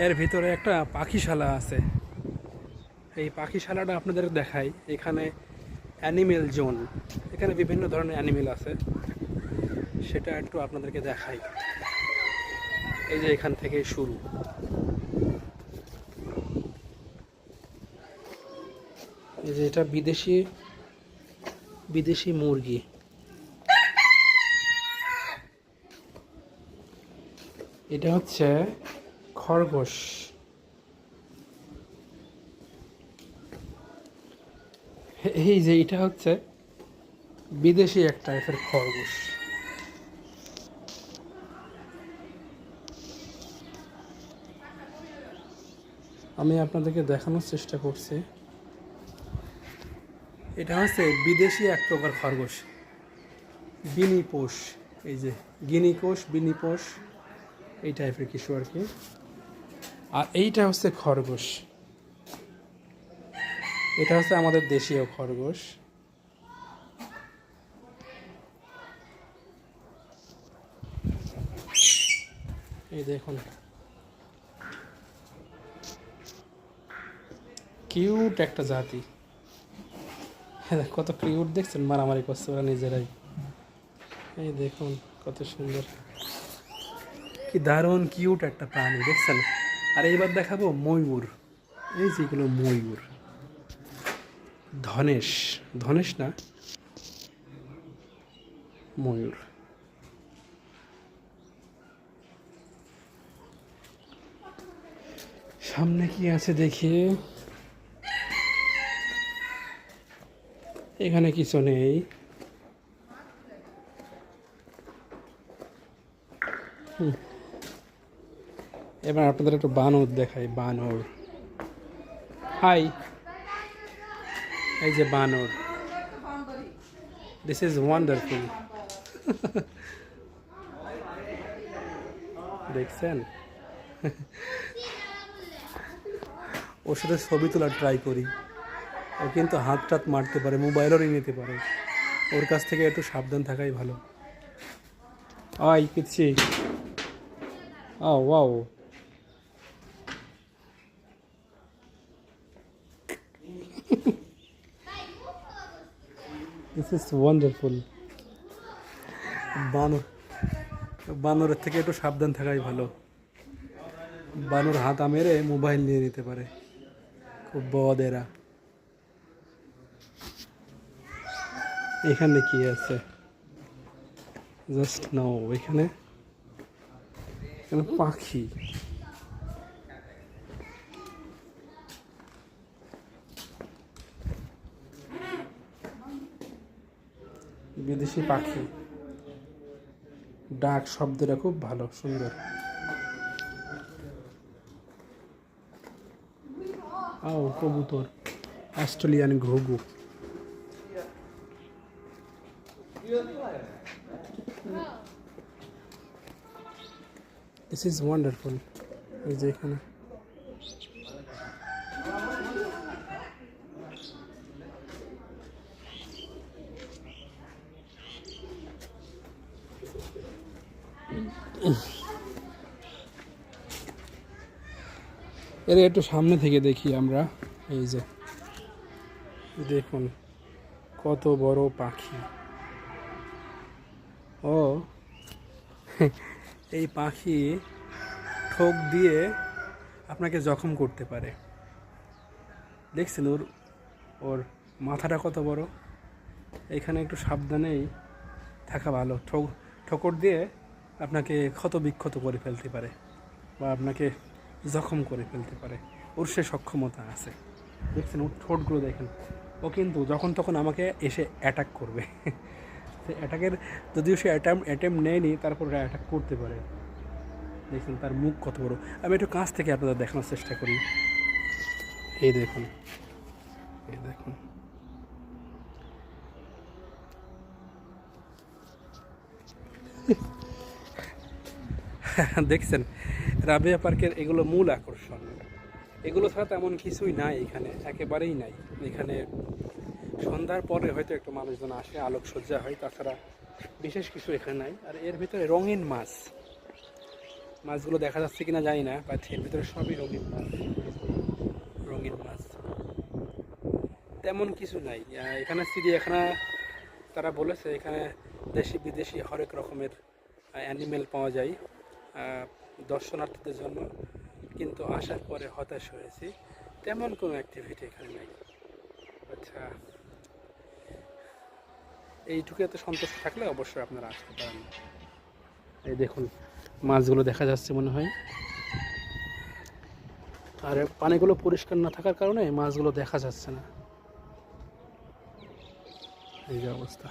এর ভিতরে একটা পাখিশালা আছে। এই পাখিশালাটা আপনাদের দেখাই। এখানে অ্যানিমেল জোন, এখানে বিভিন্ন ধরনের অ্যানিমেল আছে, সেটা একটু আপনাদেরকে দেখাই। এই যে এখান থেকে শুরু। এই যে এটা বিদেশি বিদেশি মুরগি। এটা হচ্ছে খরগোশ। এই যে এটা হচ্ছে বিদেশি এক টাইপের খরগোশ। আমি আপনাদেরকে দেখানোর চেষ্টা করছি। এটা হচ্ছে বিদেশি এক প্রকার খরগোশ, বিনি পোষ। এই যে গিনি কোষ, বিনি পোষ, এই টাইপের কিছু আর কি। আর এইটা হচ্ছে খরগোশ, এটা হচ্ছে আমাদের দেশীয় খরগোশ। এই দেখুন, কিউট একটা জাতি। কত কিউট দেখছেন, মারামারি করছে ওরা নিজেরাই। এই দেখুন কত সুন্দর, কি দারুণ কিউট একটা প্রাণী দেখছেন। আর এইবার দেখাবো ময়ূর। এই যেগুলো ময়ূর, ধনেশ, ধনেশ না, ময়ূর। সামনে কি আছে দেখি। এখানে কিছু নেই। এবার আপনাদের একটু বানর দেখাই। বানর, হাই, এই যে বানর। This is wonderful. দেখছেন, ওর সাথে ছবি তোলার ট্রাই করি। ও কিন্তু হাত টাত মারতে পারে, মোবাইলেরই নিতে পারে। ওর কাছ থেকে একটু সাবধান থাকাই ভালো। আই পিচ্ছি। ও ওয়াও, দিস ইজ ওয়ান্ডারফুল। বানর, বানরের থেকে একটু সাবধান থাকাই ভালো। বানর হাত মেরে মোবাইল নিয়ে নিতে পারে, খুব বদ এরা। এখানে কি আছে জাস্ট নাও। এখানে এখানে পাখি। বিদেশি পাখি, ডাক শব্দটা খুব ভালো, সুন্দর। ও কবুতর, অস্ট্রেলিয়ান ঘুঘু। This is wonderful. এই যে এখানে এর একটু সামনে থেকে দেখি আমরা। এই যে দেখুন কত বড় পাখি। ও এই পাখি ঠোক দিয়ে আপনাকে জখম করতে পারে। দেখছেন ওর ওর মাথাটা কত বড়। এখানে একটু সাবধানেই থাকা ভালো। ঠোকর দিয়ে আপনাকে ক্ষত বিক্ষত করে ফেলতে পারে বা আপনাকে জখম করে ফেলতে পারে। ওর সে সক্ষমতা আছে। দেখছেন ওর ঠোঁটগুলো দেখেন। ও কিন্তু যখন তখন আমাকে এসে অ্যাটাক করবে। সে অ্যাটাকের, যদিও সে অ্যাটেম্প নেয়নি, তারপর অ্যাটাক করতে পারে। দেখুন তার মুখ কত বড়। আমি একটু কাছ থেকে আপনাদের দেখানোর চেষ্টা করি। এই দেখুন, এই দেখুন। দেখছেন রাবেয়া পার্কের এগুলো মূল আকর্ষণ। এগুলো ছাড়া তেমন কিছুই নাই এখানে, একেবারেই নাই এখানে। সন্ধ্যার পরে হয়তো একটু মানুষজন আসে, আলোকসজ্জা হয়, তাছাড়া বিশেষ কিছু এখানে নাই। আর এর ভিতরে রঙিন মাছ, মাছগুলো দেখা যাচ্ছে কিনা জানি না, বাট এর ভিতরে সবই রঙিন মাছ। রঙিন মাছ তেমন কিছু নাই। এখানে চিড়িয়াখানা তারা বলেছে এখানে দেশি বিদেশি হরেক রকমের অ্যানিমেল পাওয়া যায় দর্শনার্থীদের জন্য, কিন্তু আসার পরে হতাশ হয়েছি, তেমন কোনো অ্যাক্টিভিটি এখানে নাই। আচ্ছা, এইটুকুতে সন্তুষ্ট থাকলে অবশ্যই আপনারা আসতে পারেন। এই দেখুন মাছগুলো দেখা যাচ্ছে মনে হয়, আর পানিগুলো পরিষ্কার না থাকার কারণে মাছগুলো দেখা যাচ্ছে না। এই যে অবস্থা।